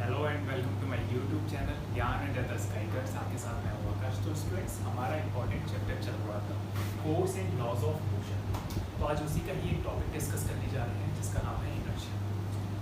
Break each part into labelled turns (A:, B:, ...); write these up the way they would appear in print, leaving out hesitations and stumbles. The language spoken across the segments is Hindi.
A: Hello and welcome to my YouTube channel Gyan and other स्काइकर्स। आपके साथ मैं हूँ आकाश। तो स्टूडेंट्स, हमारा इंपॉर्टेंट चैप्टर चल रहा था force and laws of motion. तो आज उसी का ही एक टॉपिक डिस्कस करने जा रहे हैं जिसका नाम है इनर्शिया।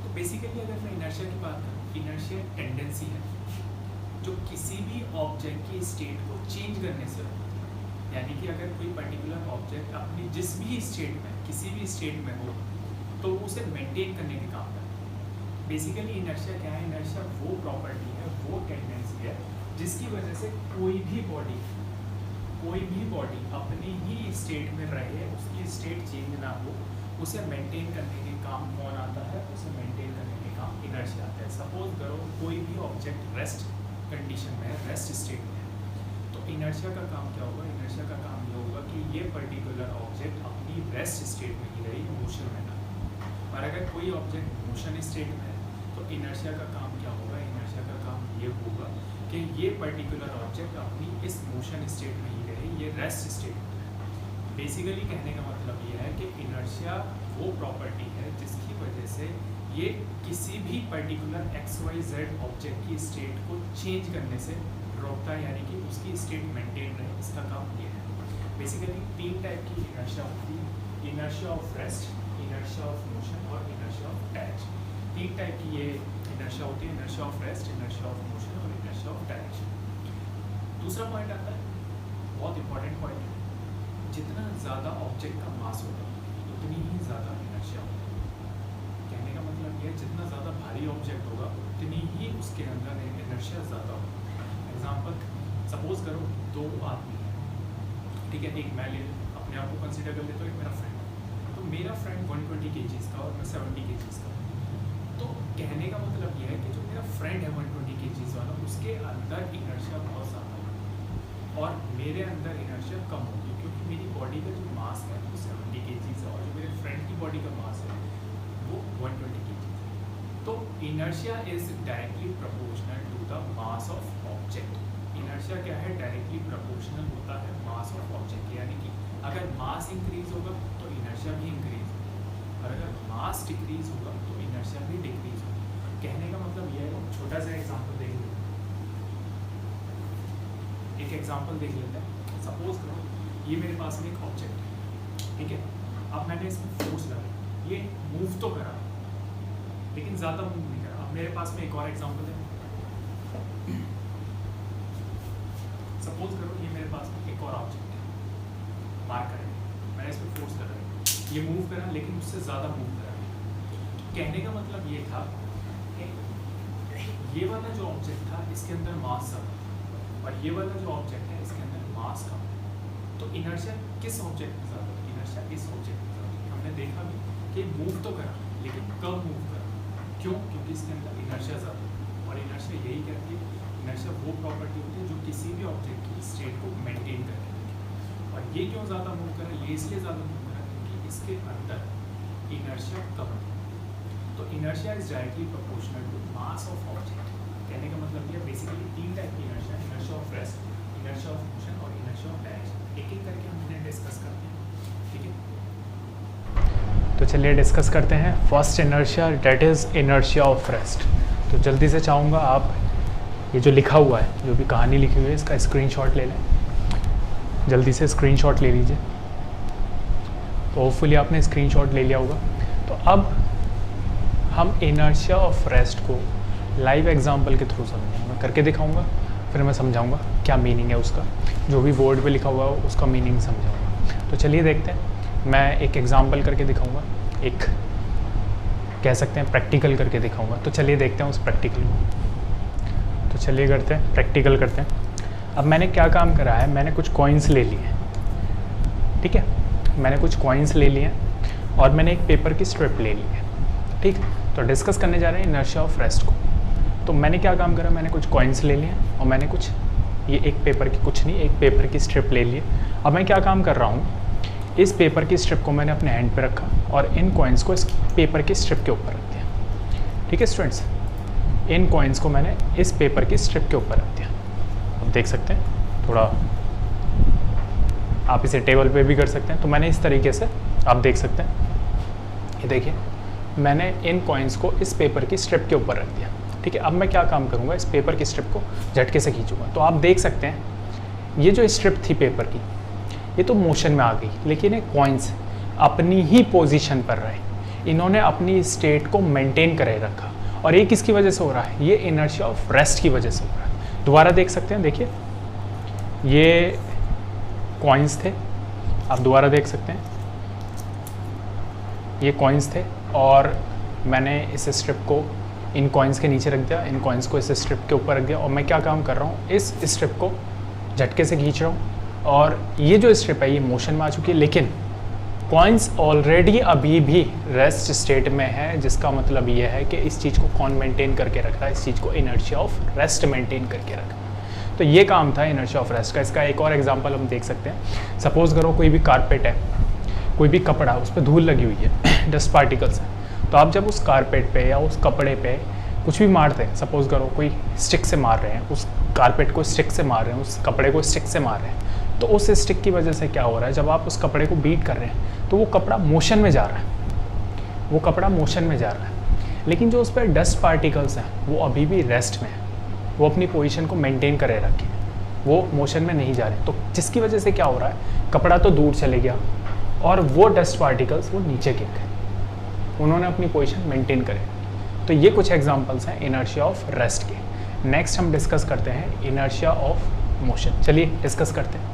A: तो बेसिकली अगर मैं इनर्शिया की बात करूँ, इनर्शिया टेंडेंसी है जो किसी भी ऑब्जेक्ट की स्टेट को चेंज करने से होती है। यानी कि अगर कोई पर्टिकुलर ऑब्जेक्ट अपनी जिस भी स्टेट में किसी भी स्टेट में हो तो उसे मेंटेन करने के काम करता है। बेसिकली इनर्शिया क्या है? इनर्शिया वो प्रॉपर्टी है, वो टेंडेंसी है जिसकी वजह से कोई भी बॉडी अपनी ही स्टेट में रहे, उसकी स्टेट चेंज ना हो, उसे मेंटेन करने के काम कौन आता है? उसे मेंटेन करने के काम इनर्शिया आता है। सपोज करो कोई भी ऑब्जेक्ट रेस्ट कंडीशन में है, रेस्ट स्टेट में है, तो इनर्शिया का काम क्या होगा? इनर्शिया का काम ये होगा कि ये पर्टिकुलर ऑब्जेक्ट अपनी रेस्ट स्टेट में ही रही, मोशन में ना। और अगर कोई ऑब्जेक्ट मोशन स्टेट में है तो इनर्शिया का काम क्या होगा? इनर्शिया का काम ये होगा कि ये पर्टिकुलर ऑब्जेक्ट अपनी इस मोशन स्टेट में ही रहे, ये रेस्ट स्टेट में है। बेसिकली कहने का मतलब ये है कि इनर्शिया वो प्रॉपर्टी है जिसकी वजह से ये किसी भी पर्टिकुलर XYZ ऑब्जेक्ट की स्टेट को चेंज करने से रोकता है, यानी कि उसकी स्टेट मेंटेन रहे। इसका काम ये है। बेसिकली 3 टाइप की इनर्शिया होती है: inertia of rest, inertia of motion और इनर्शिया ऑफ डायरेक्शन। 3 टाइप की ये इनर्शिया होती है: inertia of rest, inertia of motion और इनर्शिया ऑफ डायरेक्शन। दूसरा पॉइंट आता है, बहुत इंपॉर्टेंट पॉइंट है, जितना ज़्यादा ऑब्जेक्ट का मास होगा उतनी ही ज़्यादा इनर्शिया होगी। कहने का मतलब ये है, जितना ज़्यादा भारी ऑब्जेक्ट होगा उतनी ही उसके अंदर इनर्शिया ज़्यादा होगा। एग्जाम्पल, सपोज करो 2 आदमी है, ठीक है, एक मैं ले अपने आप को कंसिडर कर लेता हूँ, एक मेरा फ्रेंड। तो मेरा फ्रेंड 120 kg का और मैं 70 kg का। तो कहने का मतलब ये है कि जो मेरा फ्रेंड है 120 kg वाला, उसके अंदर इनर्शिया बहुत ज़्यादा होगी और मेरे अंदर इनर्शिया कम होगी, क्योंकि मेरी बॉडी का जो मास है वो 70 kg है और जो मेरे फ्रेंड की बॉडी का मास है वो 120 kg है। तो inertia is directly proportional to the mass of object. Inertia क्या है? डायरेक्टली प्रोपोर्शनल होता है मास ऑफ ऑब्जेक्ट। यानी कि अगर मास इंक्रीज होगा तो इनर्शिया भी इंक्रीज होगा, और अगर मास डिक्रीज होगा तो इनर्शिया भी डिक्रीज होगा। कहने का मतलब यह है, छोटा सा एग्जांपल देख लेते हैं। एक एग्जांपल देख लेते हैं। सपोज करो ये मेरे पास में एक ऑब्जेक्ट है, ठीक है। अब मैंने इसमें फोर्स लगाया, ये मूव तो करा लेकिन ज़्यादा मूव नहीं करा। अब मेरे पास में एक और एग्जांपल है। सपोज करो ये मेरे पास में एक और ऑब्जेक्ट है, मार्कर है, मैंने इस पर फोर्स कर रहा है, ये मूव करा लेकिन उससे ज़्यादा मूव करा। कहने का मतलब ये था कि ये वाला जो ऑब्जेक्ट था इसके अंदर मास ज़्यादा और ये वाला जो ऑब्जेक्ट है इसके अंदर मास कम। तो इनर्शिया किस ऑब्जेक्ट में ज़्यादा? इनर्शिया इस ऑब्जेक्ट में ज़्यादा। हमने देखा भी कि मूव तो करा लेकिन कम मूव करा। क्यों? क्योंकि इसके अंदर इनर्शिया ज़्यादा है। और इनर्शिया यही कहती है, इनर्शिया वो प्रॉपर्टी होती है जो किसी भी ऑब्जेक्ट की स्टेट को मेंटेन करती है। और ये क्यों ज़्यादा मूव करा? ये इसलिए ज़्यादा मूव करा क्योंकि इसके अंदर इनर्शिया कम है। तो inertia is directly proportional to mass of object. कहने का मतलब ये बेसिकली 3 टाइप की inertia: inertia of rest, inertia of motion और इनर्शिया ऑफ डायरेक्शन। एक एक करके हम इन्हें डिस्कस करते हैं, ठीक है।
B: तो चलिए डिस्कस करते हैं। First inertia, that is inertia of rest. तो जल्दी से चाहूँगा आप ये जो लिखा हुआ है, जो भी कहानी लिखी हुई है, इसका स्क्रीनशॉट ले लें। जल्दी से स्क्रीनशॉट ले लीजिए। तो होपफुली आपने स्क्रीनशॉट ले लिया होगा। तो अब हम इनर्शिया ऑफ रेस्ट को लाइव एग्जांपल के थ्रू समझेंगे। मैं करके दिखाऊंगा, फिर मैं समझाऊंगा क्या मीनिंग है उसका, जो भी बोर्ड पे लिखा हुआ है उसका मीनिंग समझाऊंगा। तो चलिए देखते हैं। मैं एक एग्जांपल करके दिखाऊंगा, एक कह सकते हैं प्रैक्टिकल करके दिखाऊंगा। तो चलिए देखते हैं उस प्रैक्टिकल को। तो चलिए करते हैं, प्रैक्टिकल करते हैं। अब मैंने क्या काम करा है, मैंने कुछ कॉइन्स ले लिए हैं, ठीक है। मैंने कुछ कॉइन्स ले लिए हैं और मैंने एक पेपर की स्ट्रिप ले ली है, ठीक। तो डिस्कस करने जा रहे हैं इनर्शिया ऑफ रेस्ट को। तो मैंने क्या काम करा, मैंने कुछ कॉइन्स ले लिए और मैंने कुछ, ये एक पेपर की, कुछ नहीं, एक पेपर की स्ट्रिप ले ली। अब मैं क्या काम कर रहा हूँ, इस पेपर की स्ट्रिप को मैंने अपने हैंड पे रखा और इन कॉइन्स को इस पेपर की स्ट्रिप के ऊपर रख दिया, ठीक है स्टूडेंट्स। इन कॉइन्स को मैंने इस पेपर की स्ट्रिप के ऊपर रख दिया। अब देख सकते हैं, थोड़ा आप इसे टेबल पे भी कर सकते हैं। तो मैंने इस तरीके से, आप देख सकते हैं, ये देखिए, मैंने इन कॉइन्स को इस पेपर की स्ट्रिप के ऊपर रख दिया। ठीक है, अब मैं क्या काम करूँगा, इस पेपर की स्ट्रिप को झटके से खींचूंगा। तो आप देख सकते हैं ये जो स्ट्रिप थी पेपर की, ये तो मोशन में आ गई, लेकिन ये कॉइन्स अपनी ही पोजीशन पर रहे, इन्होंने अपनी स्टेट को मेंटेन करे रखा। और ये किसकी वजह से हो रहा है, ये इनर्शिया ऑफ रेस्ट की वजह से हो रहा है। दोबारा देख सकते हैं, देखिए ये कॉइन्स थे, आप दोबारा देख सकते हैं ये कॉइन्स थे, और मैंने इस स्ट्रिप को इन कॉइन्स के नीचे रख दिया, इन कॉइन्स को इस स्ट्रिप के ऊपर रख दिया, और मैं क्या काम कर रहा हूँ, इस स्ट्रिप को झटके से खींच रहा हूँ। और ये जो स्ट्रिप है ये मोशन में आ चुकी है, लेकिन कॉइन्स ऑलरेडी अभी भी रेस्ट स्टेट में है, जिसका मतलब ये है कि इस चीज़ को कौन मेंटेन करके रख रहा है, इस चीज़ को इनर्शिया ऑफ रेस्ट मेंटेन करके रख रहा है। तो ये काम था इनर्शिया ऑफ रेस्ट का। इसका एक और एग्जांपल हम देख सकते हैं। सपोज करो कोई भी कारपेट है, कोई भी कपड़ा, उस पर धूल लगी हुई है, डस्ट पार्टिकल्स हैं, तो आप जब उस कारपेट पे या उस कपड़े पे कुछ भी मारते हैं, सपोज करो कोई स्टिक से मार रहे हैं, उस कारपेट को स्टिक से मार रहे हैं, उस कपड़े को स्टिक से मार रहे हैं, तो उस स्टिक की वजह से क्या हो रहा है, जब आप उस कपड़े को बीट कर रहे हैं तो वो कपड़ा मोशन में जा रहा है, वो कपड़ा मोशन में जा रहा है, लेकिन जो उस पर डस्ट पार्टिकल्स हैं वो अभी भी रेस्ट में है, वो अपनी पोजीशन को मेंटेन करे रखे, वो मोशन में नहीं जा रहे। तो जिसकी वजह से क्या हो रहा है, कपड़ा तो दूर चले गया और वो डस्ट पार्टिकल्स वो नीचे गिर गए, उन्होंने अपनी पोजीशन मेंटेन करे। तो ये कुछ एग्जांपल्स हैं इनर्शिया ऑफ रेस्ट के। नेक्स्ट हम डिस्कस करते हैं इनर्शिया ऑफ मोशन। चलिए डिस्कस करते हैं।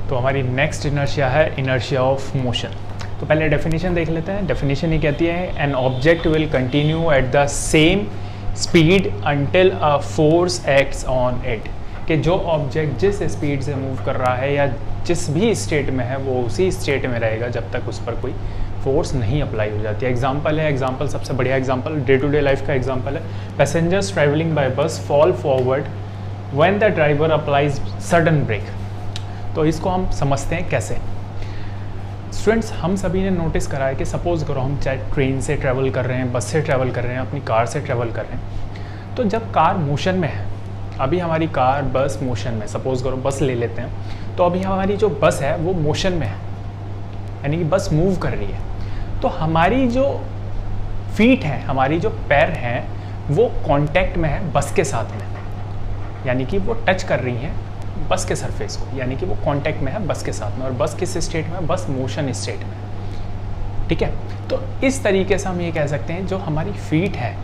B: तो हमारी नेक्स्ट इनर्शिया है इनर्शिया ऑफ मोशन। तो पहले डेफिनेशन देख लेते हैं। डेफिनेशन ये कहती है an object will continue at the same speed until a force acts on it, कि जो ऑब्जेक्ट जिस स्पीड से मूव कर रहा है या जिस भी स्टेट में है वो उसी स्टेट में रहेगा जब तक उस पर कोई फोर्स नहीं अप्लाई हो जाती है। एग्जाम्पल है, एग्जाम्पल सबसे बढ़िया example day to day life का एग्जाम्पल है। Passengers travelling by bus fall forward when the driver applies sudden brake. तो इसको हम समझते हैं कैसे। स्टूडेंट्स, हम सभी ने नोटिस करा है कि सपोज़ करो हम चाहे ट्रेन से ट्रैवल कर रहे हैं, बस से ट्रैवल कर रहे हैं, अपनी कार से ट्रैवल कर रहे हैं, तो जब कार मोशन में है, अभी हमारी कार बस मोशन में, सपोज़ करो बस ले लेते हैं, तो अभी हमारी जो बस है वो मोशन में है, यानी कि बस मूव कर रही है। तो हमारी जो फीट हैं, हमारी जो पैर हैं, वो कांटेक्ट में है बस के साथ में, यानी कि वो टच कर रही हैं बस के सरफेस को, यानी कि वो कांटेक्ट में है बस के साथ में। और बस किस स्टेट में है, बस मोशन स्टेट में, ठीक है। तो इस तरीके से हम ये कह सकते हैं जो हमारी फीट है,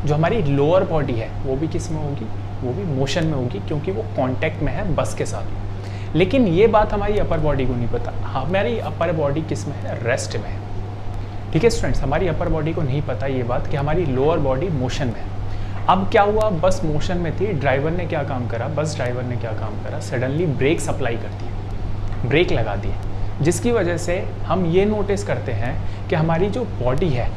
B: जो हमारी लोअर बॉडी है, वो भी किस में होगी, वो भी मोशन में होगी, क्योंकि वो कांटेक्ट में है बस के साथ में। लेकिन ये बात हमारी अपर बॉडी को नहीं पता। हमारी अपर बॉडी किस में है, रेस्ट में है, ठीक है स्टूडेंट्स। हमारी अपर बॉडी को नहीं पता ये बात कि हमारी लोअर बॉडी मोशन में है। अब क्या हुआ, बस मोशन में थी, ड्राइवर ने क्या काम करा, बस ड्राइवर ने क्या काम करा, सडनली ब्रेक सप्लाई कर दिए, ब्रेक लगा दिए, जिसकी वजह से हम ये नोटिस करते हैं कि हमारी जो बॉडी है,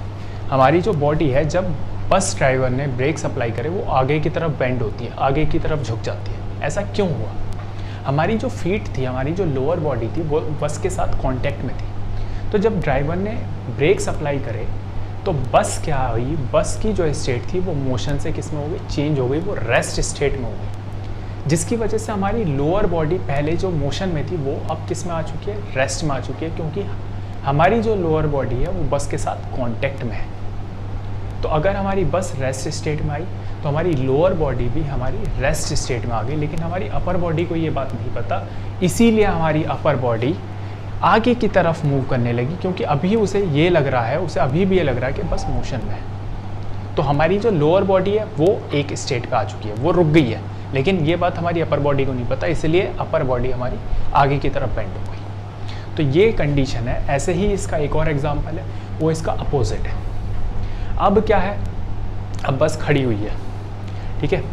B: हमारी जो बॉडी है, जब बस ड्राइवर ने ब्रेक सप्लाई करे वो आगे की तरफ बेंड होती है, आगे की तरफ झुक जाती है। ऐसा क्यों हुआ, हमारी जो फीट थी, हमारी जो लोअर बॉडी थी, वो बस के साथ कांटेक्ट में थी। तो जब ड्राइवर ने ब्रेक सप्लाई करे तो बस क्या हुई, बस की जो स्टेट थी वो मोशन से किस में हो गई, चेंज हो गई, वो रेस्ट स्टेट में हो गई, जिसकी वजह से हमारी लोअर बॉडी पहले जो मोशन में थी वो अब किस में आ चुकी है, रेस्ट में आ चुकी है, क्योंकि हमारी जो लोअर बॉडी है वो बस के साथ कांटेक्ट में है। तो अगर हमारी बस रेस्ट स्टेट में आई तो हमारी लोअर बॉडी भी हमारी रेस्ट स्टेट में आ गई, लेकिन हमारी अपर बॉडी को ये बात नहीं पता, इसीलिए हमारी अपर बॉडी आगे की तरफ मूव करने लगी, क्योंकि अभी उसे ये लग रहा है, उसे अभी भी ये लग रहा है कि बस मोशन में है। तो हमारी जो लोअर बॉडी है वो एक स्टेट पे आ चुकी है, वो रुक गई है, लेकिन ये बात हमारी अपर बॉडी को नहीं पता, इसलिए अपर बॉडी हमारी आगे की तरफ बेंड हो गई। तो ये कंडीशन है। ऐसे ही इसका एक और एग्जाम्पल है, वो इसका अपोजिट है। अब क्या है, अब बस खड़ी हुई है, ठीक है,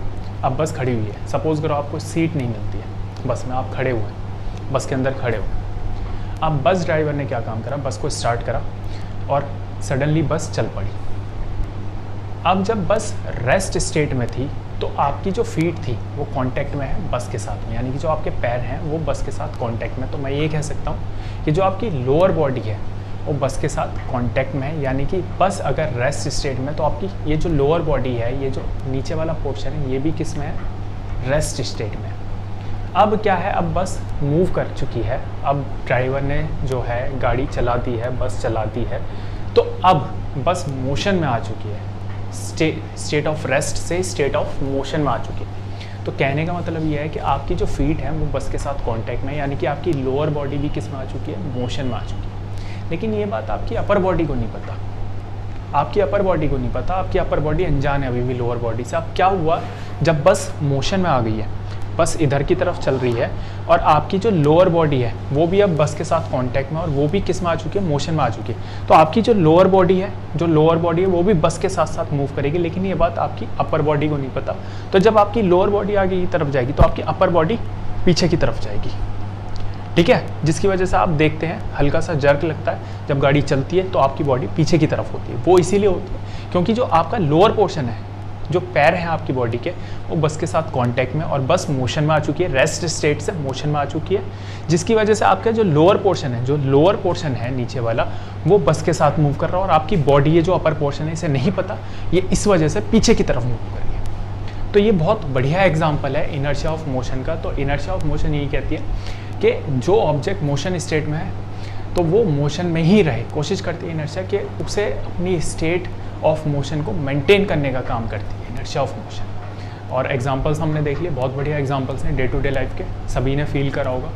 B: अब बस खड़ी हुई है। सपोज़ करो आपको सीट नहीं मिलती है बस में, आप खड़े हुए हैं, बस के अंदर खड़े हुए। अब बस ड्राइवर ने क्या काम करा, बस को स्टार्ट करा और सडनली बस चल पड़ी। अब जब बस रेस्ट स्टेट में थी तो आपकी जो फीट थी वो कांटेक्ट में है बस के साथ में, यानी कि जो आपके पैर हैं वो बस के साथ कांटेक्ट में। तो मैं ये कह सकता हूँ कि जो आपकी लोअर बॉडी है वो बस के साथ कांटेक्ट में है, यानी कि बस अगर रेस्ट स्टेट में तो आपकी ये जो लोअर बॉडी है, ये जो नीचे वाला पोर्शन है, ये भी किस में है, रेस्ट स्टेट में। अब क्या है, अब बस मूव कर चुकी है, अब ड्राइवर ने जो है गाड़ी चला दी है, बस चला दी है, तो अब बस मोशन में आ चुकी है, स्टेट ऑफ रेस्ट से स्टेट ऑफ मोशन में आ चुकी है। तो कहने का मतलब ये है कि आपकी जो फीट है वो बस के साथ कांटेक्ट में, यानी कि आपकी लोअर बॉडी भी किस में आ चुकी है, मोशन में आ चुकी है। लेकिन ये बात आपकी अपर बॉडी को नहीं पता, आपकी अपर बॉडी को नहीं पता, आपकी अपर बॉडी अनजान है अभी भी लोअर बॉडी से। अब क्या हुआ, जब बस मोशन में आ गई है, बस इधर की तरफ चल रही है और आपकी जो लोअर बॉडी है वो भी अब बस के साथ कांटेक्ट में, और वो भी किस में आ चुकी है, मोशन में आ चुकी है। तो आपकी जो लोअर बॉडी है वो भी बस के साथ साथ मूव करेगी, लेकिन ये बात आपकी अपर बॉडी को नहीं पता। तो जब आपकी लोअर बॉडी आगे की तरफ जाएगी तो आपकी अपर बॉडी पीछे की तरफ जाएगी, ठीक है, जिसकी वजह से आप देखते हैं हल्का सा जर्क लगता है जब गाड़ी चलती है, तो आपकी बॉडी पीछे की तरफ होती है। वो इसीलिए होती है क्योंकि जो आपका लोअर पोर्शन है, जो पैर हैं आपकी बॉडी के, वो बस के साथ कांटेक्ट में और बस मोशन में आ चुकी है, रेस्ट स्टेट से मोशन में आ चुकी है, जिसकी वजह से आपका जो लोअर पोर्शन है नीचे वाला, वो बस के साथ मूव कर रहा है, और आपकी बॉडी ये जो अपर पोर्शन है इसे नहीं पता, ये इस वजह से पीछे की तरफ मूव कर रही है। तो ये बहुत बढ़िया एग्जाम्पल है इनर्शिया ऑफ मोशन का। तो इनर्शिया ऑफ मोशन यही कहती है कि जो ऑब्जेक्ट मोशन स्टेट में है तो वो मोशन में ही रहे, कोशिश करती है इनर्शिया कि उसे अपनी स्टेट ऑफ मोशन को मेंटेन करने का काम करती है इनर्शिया ऑफ मोशन। और एग्जांपल्स हमने देख लिए, बहुत बढ़िया एग्जांपल्स हैं डे टू डे लाइफ के, सभी ने फील करा होगा।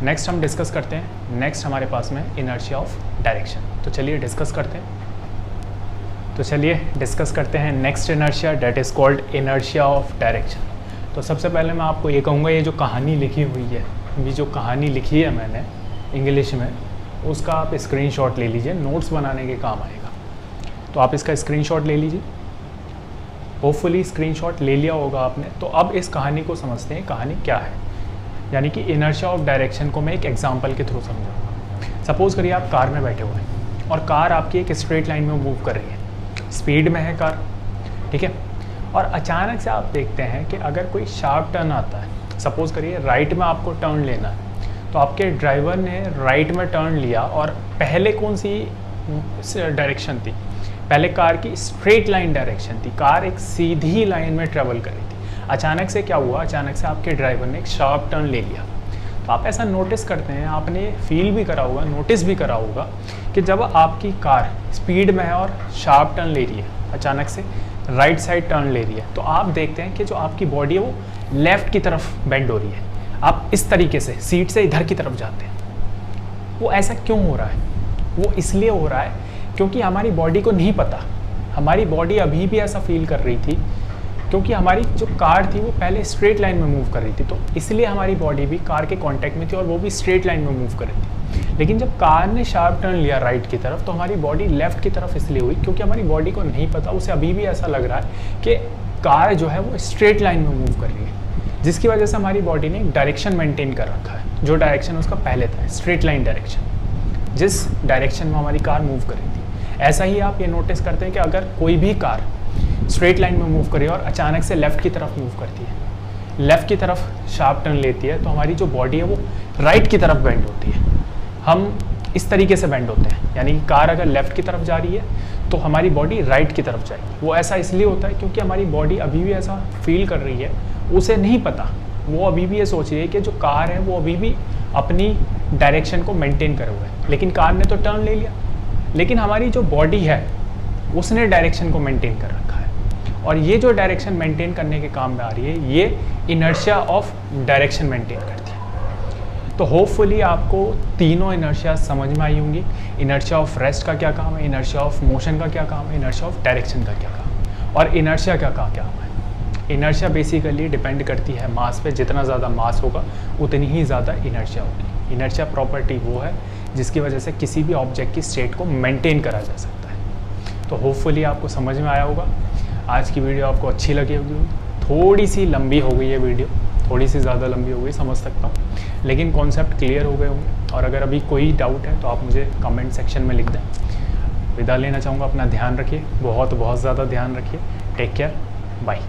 B: नेक्स्ट हम डिस्कस करते हैं, नेक्स्ट हमारे पास में इनर्शिया ऑफ डायरेक्शन। तो चलिए डिस्कस करते हैं next inertia, that is called inertia of direction. तो सबसे पहले मैं आपको ये कहूँगा, ये जो कहानी लिखी हुई है, ये जो कहानी लिखी है मैंने इंग्लिश में, उसका आप स्क्रीनशॉट ले लीजिए, नोट्स बनाने के काम आएगा। तो आप इसका स्क्रीनशॉट ले लीजिए, होपफुली स्क्रीनशॉट ले लिया होगा आपने। तो अब इस कहानी को समझते हैं, कहानी क्या है। यानी कि इनर्शिया ऑफ डायरेक्शन को मैं एक एग्जांपल के थ्रू समझाऊंगा। सपोज़ करिए आप कार में बैठे हुए हैं और कार आपकी एक स्ट्रेट लाइन में मूव कर रही है, स्पीड में है कार, ठीक है, और अचानक से आप देखते हैं कि अगर कोई शार्प टर्न आता है, सपोज़ करिए राइट में आपको टर्न लेना है, तो आपके ड्राइवर ने राइट में टर्न लिया और पहले कौन सी डायरेक्शन थी, पहले कार की स्ट्रेट लाइन डायरेक्शन थी, कार एक सीधी लाइन में ट्रेवल कर रही थी। अचानक से क्या हुआ, अचानक से आपके ड्राइवर ने एक शार्प टर्न ले लिया। तो आप ऐसा नोटिस करते हैं, आपने फील भी करा होगा, नोटिस भी करा होगा कि जब आपकी कार स्पीड में है और शार्प टर्न ले रही है, अचानक से राइट साइड टर्न ले रही है, तो आप देखते हैं कि जो आपकी बॉडी है वो लेफ़्ट की तरफ बेंड हो रही है। आप इस तरीके से सीट से इधर की तरफ जाते हैं। वो ऐसा क्यों हो रहा है? वो इसलिए हो रहा है क्योंकि हमारी बॉडी को नहीं पता, हमारी बॉडी अभी भी ऐसा फील कर रही थी क्योंकि हमारी जो कार थी वो पहले स्ट्रेट लाइन में मूव कर रही थी, तो इसलिए हमारी बॉडी भी कार के कांटेक्ट में थी और वो भी स्ट्रेट लाइन में मूव कर रही थी। लेकिन जब कार ने शार्प टर्न लिया राइट की तरफ, तो हमारी बॉडी लेफ्ट की तरफ इसलिए हुई क्योंकि हमारी बॉडी को नहीं पता, उसे अभी भी ऐसा लग रहा है कि कार जो है वो स्ट्रेट लाइन में मूव कर रही है, जिसकी वजह से हमारी बॉडी ने एक डायरेक्शन मेंटेन कर रखा है, जो डायरेक्शन उसका पहले था, स्ट्रेट लाइन डायरेक्शन, जिस डायरेक्शन में हमारी कार मूव कर रही थी। ऐसा ही आप ये नोटिस करते हैं कि अगर कोई भी कार स्ट्रेट लाइन में मूव करे और अचानक से लेफ़्ट की तरफ मूव करती है, लेफ़्ट की तरफ शार्प टर्न लेती है, तो हमारी जो बॉडी है वो राइट की तरफ बेंड होती है। हम इस तरीके से बेंड होते हैं, यानी कि कार अगर लेफ़्ट की तरफ जा रही है तो हमारी बॉडी राइट की तरफ जाएगी। वो ऐसा इसलिए होता है क्योंकि हमारी बॉडी अभी भी ऐसा फील कर रही है, उसे नहीं पता, वो अभी भी ये सोच रही है कि जो कार है वो अभी भी अपनी डायरेक्शन को मेंटेन करे हुए है, लेकिन कार ने तो टर्न ले लिया, लेकिन हमारी जो बॉडी है उसने डायरेक्शन को मेंटेन कर रखा है। और ये जो डायरेक्शन मेंटेन करने के काम में आ रही है, ये इनर्शिया ऑफ डायरेक्शन मेंटेन करती है। तो होपफुली आपको तीनों इनर्शिया समझ में आई होंगी। इनर्शिया ऑफ रेस्ट का क्या काम है, इनर्शिया ऑफ मोशन का क्या काम है, इनर्शिया ऑफ डायरेक्शन का क्या काम है, और इनर्शिया का क्या काम है। इनर्शिया बेसिकली डिपेंड करती है मास पे, जितना ज़्यादा मास होगा उतनी ही ज़्यादा इनर्शिया होगी। इनर्शिया प्रॉपर्टी वो है जिसकी वजह से किसी भी ऑब्जेक्ट की स्टेट को मेंटेन करा जा सकता है। तो होपफुली आपको समझ में आया होगा। आज की वीडियो आपको अच्छी लगी होगी, थोड़ी सी लंबी हो गई है वीडियो, थोड़ी सी ज़्यादा लंबी हो गई समझ सकता हूँ, लेकिन कॉन्सेप्ट क्लियर हो गए होंगे। और अगर अभी कोई डाउट है तो आप मुझे कमेंट सेक्शन में लिख दें। विदा लेना चाहूँगा, अपना ध्यान रखिए, बहुत ज़्यादा ध्यान रखिए। Take care, bye.